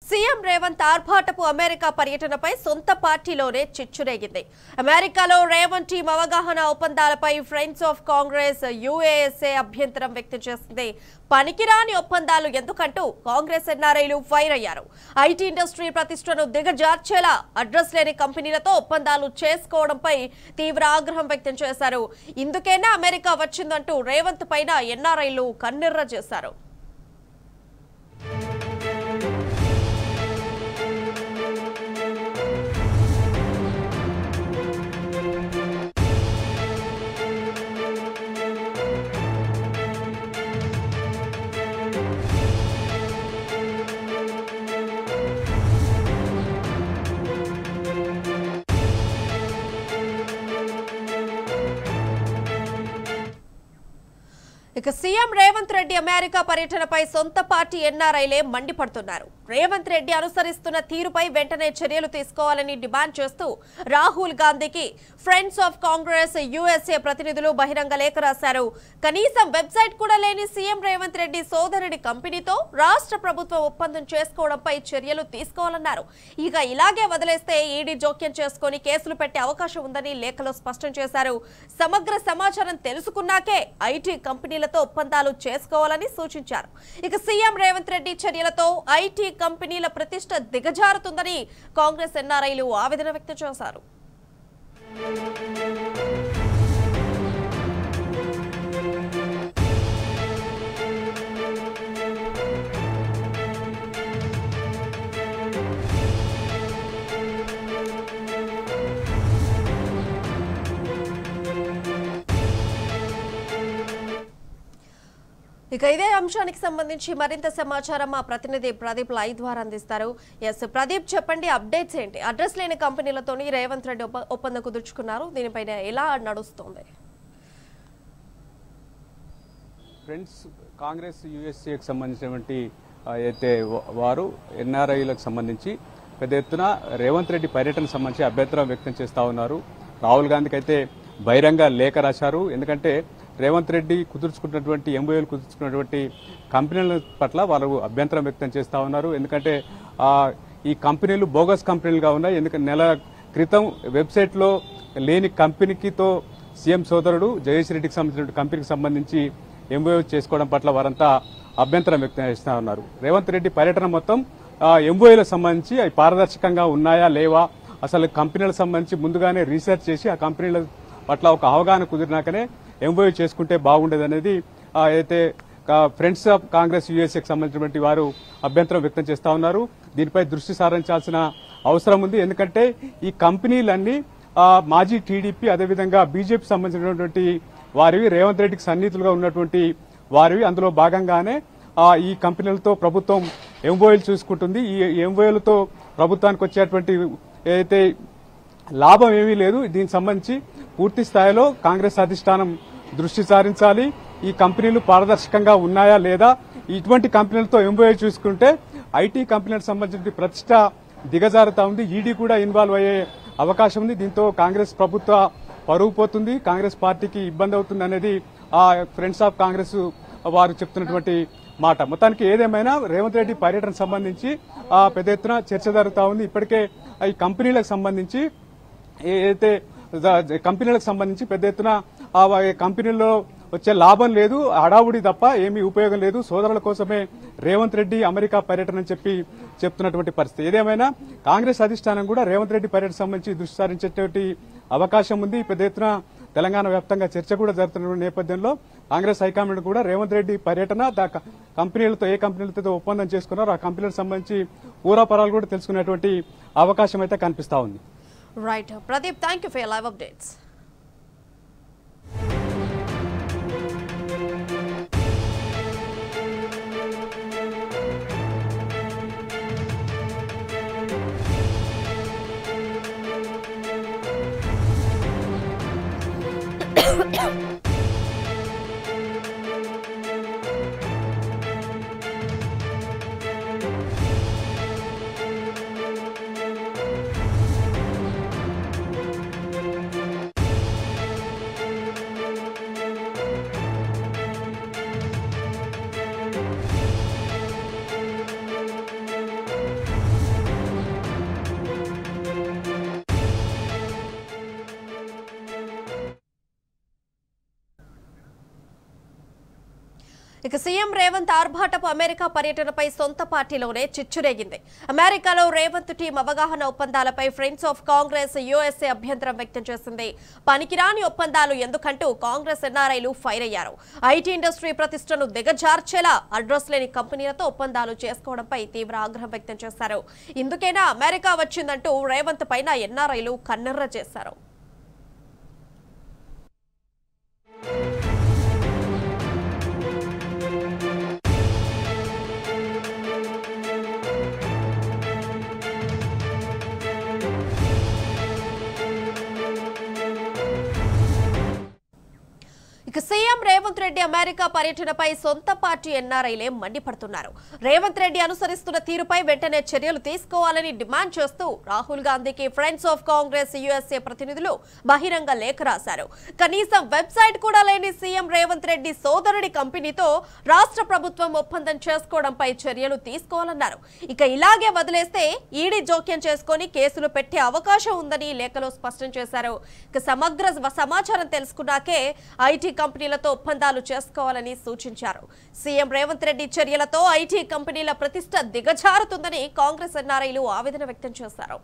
CM Revanth ఆర్భాటపు America పర్యటనపై సొంత పార్టీలోనే చిచ్చురేగింది. అమెరికాలో రేవంత్ టీం అవగాహన ఒప్పందాలపై ఫ్రెండ్స్ ఆఫ్ కాంగ్రెస్ యూఏఎస్ఏ అభ్యంతరం వ్యక్తం చేసింది. పనికిరాని ఒప్పందాలు ఎందుకంటూ కాంగ్రెస్ ఎన్ఆర్ఐలు ఫైర్ అయ్యారు. ఐటీ ఇండస్ట్రీ ప్రతిష్టను దిగజార్చేలా అడ్రస్ లేని కంపెనీలతో ఒప్పందాలు చేసుకోవడంపై తీవ్ర ఆగ్రహం వ్యక్తం చేశారు. ఇందుకేనా అమెరికా వచ్చిందంటూ రేవంత్ పైన ఎన్ఆర్ఐలు కన్నెర్ర చేశారు. ఇక సీఎం రేవంత్ రెడ్డి అమెరికా పర్యటనపై సొంత పార్టీ ఎన్ఆర్ఐలే మండిపడుతున్నారు. రేవంత్ రెడ్డి అనుసరిస్తున్న తీరుపై వెంటనే చర్యలు తీసుకోవాలని డిమాండ్ చేస్తూ రాహుల్ గాంధీకి ఫ్రెండ్స్ ఆఫ్ కాంగ్రెస్ యూఎస్ఏ ప్రతినిధులు బహిరంగ లేఖ రాశారు. కనీసం వెబ్సైట్ కూడా లేని సీఎం రేవంత్ రెడ్డి సోదరుడి కంపెనీతో రాష్ట్ర ప్రభుత్వం ఒప్పందం చేసుకోవడంపై చర్యలు తీసుకోవాలన్నారు. ఇక ఇలాగే వదిలేస్తే ఈడీ జోక్యం చేసుకుని కేసులు పెట్టే అవకాశం ఉందని లేఖలో స్పష్టం చేశారు. సమగ్ర సమాచారం తెలుసుకున్నాకే ఐటీ కంపెనీలతో ఒప్పందాలు చేసుకోవాలని సూచించారు. ఇక సీఎం రేవంత్ రెడ్డి చర్యలతో ఐటీ కంపెనీల ప్రతిష్ట దిగజారుతుందని కాంగ్రెస్ ఎన్ఆర్ఐలు ఆవేదన వ్యక్తం చేశారు. ఇక ఇదే అంశానికి సంబంధించి మరింత సమాచారం మా ప్రతినిధి ప్రదీప్ లైవ్ ద్వారా అందిస్తారు. ఎస్ ప్రదీప్, చెప్పండి, అప్డేట్స్ ఏంటి? అడ్రస్ లేని కంపెనీలతోని రేవంత్ రెడ్డి ఒప్పందం కుదుర్చుకున్నారు, దీనిపైన ఎలా నడుస్తుంది? ఫ్రెండ్స్ కాంగ్రెస్ యూఎస్ఏకి సంబంధించినటువంటి అయితే వారు ఎన్ఆర్ఐలకు సంబంధించి పెద్ద ఎత్తున రేవంత్ రెడ్డి పర్యటనకు సంబంధించి అభ్యంతరం వ్యక్తం చేస్తూ ఉన్నారు. రాహుల్ గాంధీకి అయితే బహిరంగ లేఖ రాశారు. ఎందుకంటే రేవంత్ రెడ్డి కుదుర్చుకున్నటువంటి ఎంఓయూలు కుదుర్చుకున్నటువంటి కంపెనీల పట్ల వారు అభ్యంతరం వ్యక్తం చేస్తూ ఉన్నారు. ఎందుకంటే ఈ కంపెనీలు బోగస్ కంపెనీలుగా ఉన్నాయి. ఎందుకంటే నెల క్రితం వెబ్సైట్లో లేని కంపెనీకితో సీఎం సోదరుడు జయేష్ రెడ్డికి సంబంధించిన కంపెనీకి సంబంధించి ఎంఓయూ చేసుకోవడం పట్ల వారంతా అభ్యంతరం వ్యక్తం చేస్తూ ఉన్నారు. రేవంత్ రెడ్డి పర్యటన మొత్తం ఎంఓయూలకు సంబంధించి అవి పారదర్శకంగా ఉన్నాయా లేవా, అసలు కంపెనీలకు సంబంధించి ముందుగానే రీసెర్చ్ చేసి ఆ కంపెనీల పట్ల ఒక అవగాహన కుదిరినాకనే ఎంఓయూ చేసుకుంటే బాగుండేది అనేది అయితే ఫ్రెండ్స్ ఆఫ్ కాంగ్రెస్ యూఎస్ఏకి సంబంధించినటువంటి వారు అభ్యంతరం వ్యక్తం చేస్తూ ఉన్నారు. దీనిపై దృష్టి సారించాల్సిన అవసరం ఉంది. ఎందుకంటే ఈ కంపెనీలన్నీ మాజీ టీడీపీ అదేవిధంగా బీజేపీ సంబంధించినటువంటి వారివి, రేవంత్ రెడ్డికి సన్నిహితులుగా ఉన్నటువంటి వారివి. అందులో భాగంగానే ఈ కంపెనీలతో ప్రభుత్వం ఎంఓయూలు చూసుకుంటుంది. ఈ ఎంఓయూలతో ప్రభుత్వానికి వచ్చేటువంటి ఏదైతే లాభం ఏమీ లేదు. దీనికి సంబంధించి పూర్తి స్థాయిలో కాంగ్రెస్ అధిష్టానం దృష్టి సారించాలి. ఈ కంపెనీలు పారదర్శకంగా ఉన్నాయా లేదా, ఇటువంటి కంపెనీలతో ఎంఓయూ చూసుకుంటే ఐటీ కంపెనీలకు సంబంధించిన ప్రతిష్ట దిగజారుతా ఉంది. ఈడీ కూడా ఇన్వాల్వ్ అయ్యే అవకాశం ఉంది. దీంతో కాంగ్రెస్ ప్రభుత్వ పరువు పోతుంది, కాంగ్రెస్ పార్టీకి ఇబ్బంది అవుతుంది అనేది ఫ్రెండ్స్ ఆఫ్ కాంగ్రెస్ వారు చెప్తున్నటువంటి మాట. మొత్తానికి ఏదేమైనా రేవంత్ రెడ్డి పర్యటన సంబంధించి పెద్ద ఎత్తున చర్చ జరుగుతూ ఉంది. ఇప్పటికే ఈ కంపెనీలకు సంబంధించి ఏదైతే కంపెనీలకు సంబంధించి పెద్ద ఎత్తున కంపెనీల్లో వచ్చే లాభం లేదు, హడావుడి తప్ప ఏమీ ఉపయోగం లేదు, సోదరుల కోసమే రేవంత్ రెడ్డి అమెరికా పర్యటన అని చెప్తున్నటువంటి పరిస్థితి. ఏదేమైనా కాంగ్రెస్ అధిష్టానం కూడా రేవంత్ రెడ్డి పర్యటన సంబంధించి దృష్టి సారించేటువంటి అవకాశం ఉంది. పెద్ద ఎత్తున తెలంగాణ వ్యాప్తంగా చర్చ కూడా జరుగుతున్న నేపథ్యంలో కాంగ్రెస్ హైకమాండ్ కూడా రేవంత్ రెడ్డి పర్యటన కంపెనీలతో ఏ కంపెనీలతో ఒప్పందం చేసుకున్నారో ఆ కంపెనీలకు సంబంధించి పూర్వపరాలు కూడా తెలుసుకునేటువంటి అవకాశం అయితే కనిపిస్తా ఉంది. Right. Pradeep, thank you for your live updates. ఇక సీఎం రేవంత్ ఆర్భాటపు అమెరికా పర్యటనపై సొంత పార్టీలోనే చిచ్చురేగింది. అమెరికాలో రేవంత్ టీం అవగాహన ఒప్పందాలపై ఫ్రెండ్స్ ఆఫ్ కాంగ్రెస్ యూఎస్ఏ అభ్యంతరం వ్యక్తం చేసింది. పనికిరాని ఒప్పందాలు ఎందుకంటూ కాంగ్రెస్ ఎన్ఆర్ఐలు ఫైర్ అయ్యారు. ఐటీ ఇండస్ట్రీ ప్రతిష్టను దిగజార్చేలా అడ్రస్ లేని కంపెనీలతో ఒప్పందాలు చేసుకోవడంపై తీవ్ర ఆగ్రహం వ్యక్తం చేశారు. ఇందుకేనా అమెరికా వచ్చిందంటూ రేవంత్ పైన ఎన్ఆర్ఐలు కన్నెర్ర చేశారు. ఇక సీఎం రేవంత్ రెడ్డి అమెరికా పర్యటనపై సొంత పార్టీ ఎన్ఆర్ఐలే మండిపడుతున్నారు. రేవంత్ రెడ్డి అనుసరిస్తున్న తీరుపై వెంటనే చర్యలు తీసుకోవాలని డిమాండ్ చేస్తూ రాహుల్ గాంధీకి ఫ్రెండ్స్ ఆఫ్ కాంగ్రెస్ యూఎస్ఏ ప్రతినిధులు బహిరంగ లేఖ రాశారు. కనీసం వెబ్సైట్ కూడా లేని సీఎం రేవంత్ రెడ్డి సోదరుడి కంపెనీతో రాష్ట్ర ప్రభుత్వం ఒప్పందం చేసుకోవడంపై చర్యలు తీసుకోవాలన్నారు. ఇక ఇలాగే వదిలేస్తే ఈడీ జోక్యం చేసుకుని కేసులు పెట్టే అవకాశం ఉందని లేఖలో స్పష్టం చేశారు. ఇక సమగ్ర సమాచారం తెలుసుకున్నాకే ఐటీ కంపెనీలతో ఒప్పందాలు చేసుకోవాలని సూచించారు. సీఎం రేవంత్ రెడ్డి చర్యలతో ఐటీ కంపెనీల ప్రతిష్ట దిగజారుతుందని కాంగ్రెస్ ఎన్ఆర్ఐలు ఆవేదన వ్యక్తం చేశారు.